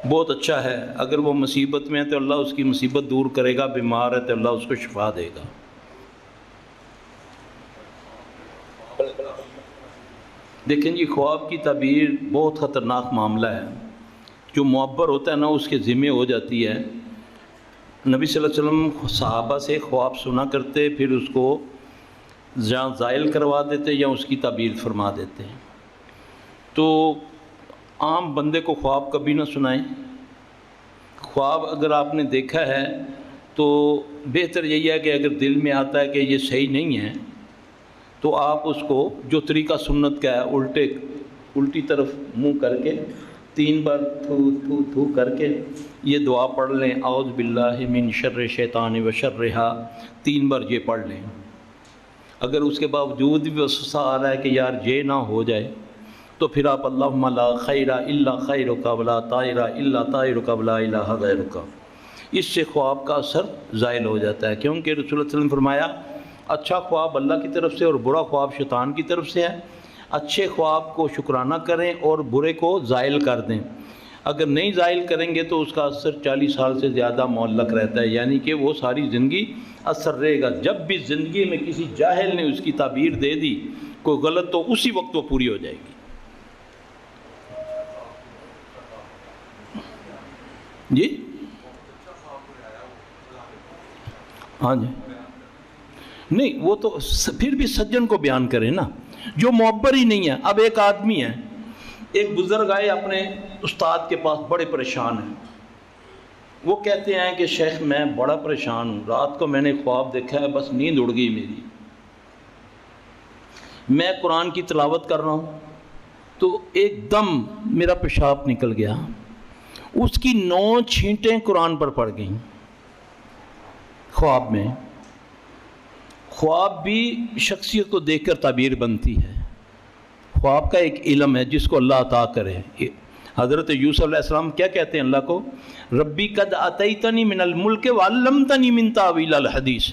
بہت اچھا ہے، اگر وہ مصیبت میں ہے تو اللہ اس کی مصیبت دور کرے گا، بیمار ہے تو اللہ اس کو شفا دے گا۔ دیکھیں جی، خواب کی تعبیر بہت خطرناک معاملہ ہے۔ جو معبر ہوتا ہے نا اس کے ذمہ ہو جاتی ہے۔ نبی صلی اللہ علیہ وسلم صحابہ سے خواب سنا کرتے، پھر اس کو یا زائل کروا دیتے یا اس کی تعبیر فرما دیتے۔ تو عام بندے کو خواب کبھی نہ سنائیں۔ خواب اگر آپ نے دیکھا ہے تو بہتر یہی ہے کہ اگر دل میں آتا ہے کہ یہ صحیح نہیں ہے تو آپ اس کو جو طریقہ سنت کا ہے الٹی طرف منہ کر کے 3 بار تھو تھو تھو کر کے یہ دعا پڑھ لیں، اعوذ باللہ من شر شیطان و شرہا، 3 بار یہ پڑھ لیں۔ اگر اس کے باوجود بھی وسوسہ آ رہا ہے کہ یار یہ نہ ہو جائے تو پھر آپ اللہم لا خیر الا خیرک ولا طائر الا طائرک ولا الہ غیرک، اس سے خواب کا اثر زائل ہو جاتا ہے، کیونکہ رسول اللہ صلی اللہ علیہ وسلم نے فرمایا اچھا خواب اللہ کی طرف سے اور برا خواب شیطان کی طرف سے ہے۔ اچھے خواب کو شکرانہ کریں اور برے کو زائل کر دیں۔ اگر نہیں زائل کریں گے تو اس کا اثر 40 سال سے زیادہ معلق رہتا ہے، یعنی کہ وہ ساری زندگی اثر رہے گا۔ جب بھی زندگی میں کسی جاہل نے اس کی تعبیر دے دی کوئی غلط، تو اسی وقت وہ پوری ہو جائے گی۔ جی ہاں جی، نہیں وہ تو پھر بھی سجن کو بیان کریں نا، جو معبر ہی نہیں ہے۔ اب ایک آدمی ہے، ایک بزرگ آئے اپنے استاد کے پاس، بڑے پریشان ہیں۔ وہ کہتے ہیں کہ شیخ میں بڑا پریشان ہوں، رات کو میں نے خواب دیکھا ہے، بس نیند اڑ گئی میری، میں قرآن کی تلاوت کر رہا ہوں تو ایک دم میرا پیشاب نکل گیا، اس کی 9 چھینٹیں قرآن پر پڑ گئیں خواب میں۔ خواب بھی شخصیت کو دیکھ کر تعبیر بنتی ہے۔ خواب کا ایک علم ہے جس کو اللہ عطا کرے۔ حضرت یوسف علیہ السلام کیا کہتے ہیں اللہ کو؟ ربی قد آتیتنی من الملک وعلمتنی من تاویل الحدیث،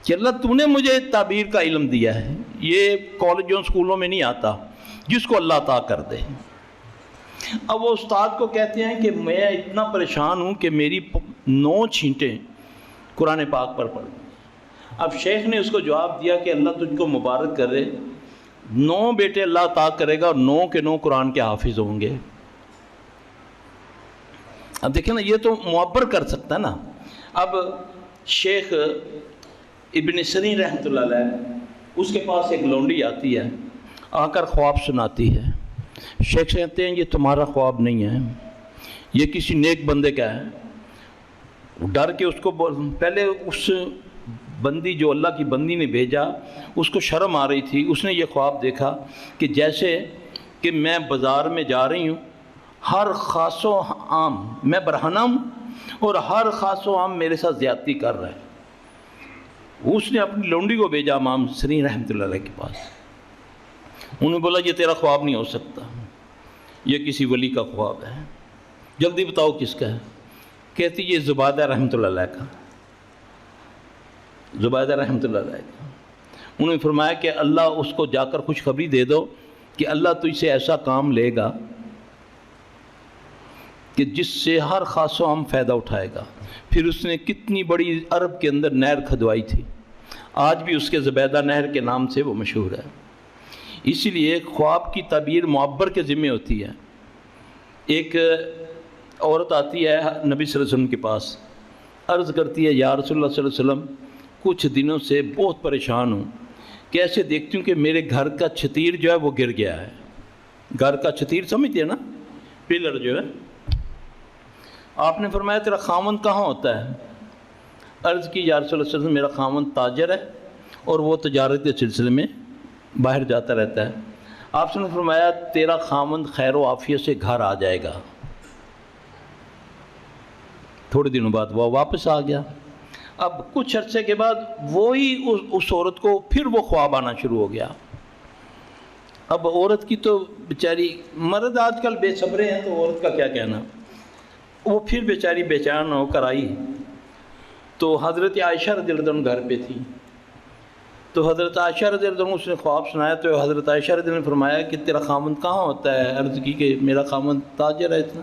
کہ اللہ تو نے مجھے تعبیر کا علم دیا ہے، یہ کالجوں سکولوں میں نہیں آتا، جس کو اللہ عطا کر دے۔ اب وہ استاد کو کہتے ہیں کہ میں اتنا پریشان ہوں کہ میری 9 چھینٹیں قرآن پاک پر پڑ گئی۔ اب شیخ نے اس کو جواب دیا کہ اللہ تجھ کو مبارک کرے، 9 بیٹے اللہ عطا کرے گا اور 9 کے 9 قرآن کے حافظ ہوں گے۔ اب دیکھیں نا، یہ تو معبر کر سکتا ہے نا۔ اب شیخ ابن سیرین رحمۃ اللہ علیہ، اس کے پاس ایک لونڈی آتی ہے، آ کر خواب سناتی ہے۔ شیخ کہتے ہیں یہ تمہارا خواب نہیں ہے، یہ کسی نیک بندے کا ہے۔ ڈر کے اس کو پہلے اس بندی جو اللہ کی بندی نے بھیجا اس کو شرم آ رہی تھی، اس نے یہ خواب دیکھا کہ جیسے کہ میں بازار میں جا رہی ہوں، ہر خاص و عام، میں برہنہ ہوں اور ہر خاص و عام میرے ساتھ زیادتی کر رہا ہے۔ اس نے اپنی لونڈی کو بھیجا امام سیرین رحمۃ اللہ علیہ کے پاس۔ انہوں نے بولا یہ تیرا خواب نہیں ہو سکتا، یہ کسی ولی کا خواب ہے، جلدی بتاؤ کس کا ہے؟ کہتی یہ زبیدہ رحمۃ اللہ علیہ کا، زبیدہ رحمۃ اللہ علیہ کا۔ انہوں نے فرمایا کہ اللہ اس کو جا کر خوشخبری دے دو کہ اللہ تجھ سے ایسا کام لے گا کہ جس سے ہر خاص و عام فائدہ اٹھائے گا۔ پھر اس نے کتنی بڑی عرب کے اندر نہر کھدوائی تھی، آج بھی اس کے زبیدہ نہر کے نام سے وہ مشہور ہے۔ اسی لیے خواب کی تعبیر معبر کے ذمہ ہوتی ہے۔ ایک عورت آتی ہے نبی صلی اللہ علیہ وسلم کے پاس، عرض کرتی ہے یا رسول اللہ صلی اللہ علیہ وسلم کچھ دنوں سے بہت پریشان ہوں، کیسے دیکھتی ہوں کہ میرے گھر کا چھتیر جو ہے وہ گر گیا ہے۔ گھر کا چھتیر سمجھتے ہیں نا، پلر جو ہے۔ آپ نے فرمایا تیرا خاوند کہاں ہوتا ہے؟ عرض کی یا رسول اللہ صلی اللہ علیہ وسلم میرا خاوند تاجر ہے اور وہ تجارت کے سلسلے میں باہر جاتا رہتا ہے۔ آپ نے فرمایا تیرا خاوند خیر و عافیت سے گھر آ جائے گا۔ تھوڑے دنوں بعد وہ واپس آ گیا۔ اب کچھ عرصے کے بعد وہی اس عورت کو پھر وہ خواب آنا شروع ہو گیا۔ اب عورت کی تو بیچاری، مرد آج کل بے صبرے ہیں تو عورت کا کیا کہنا، وہ پھر بیچاری بے چین ہو کر آئی تو حضرت عائشہ رضی اللہ عنہ گھر پہ تھی۔ تو حضرت عائشہ رضی اللہ عنہ اس نے خواب سنایا تو حضرت عائشہ رضی اللہ عنہ نے فرمایا کہ تیرا خاوند کہاں ہوتا ہے؟ عرض کی کہ میرا خاوند تاجر ہے اتنا۔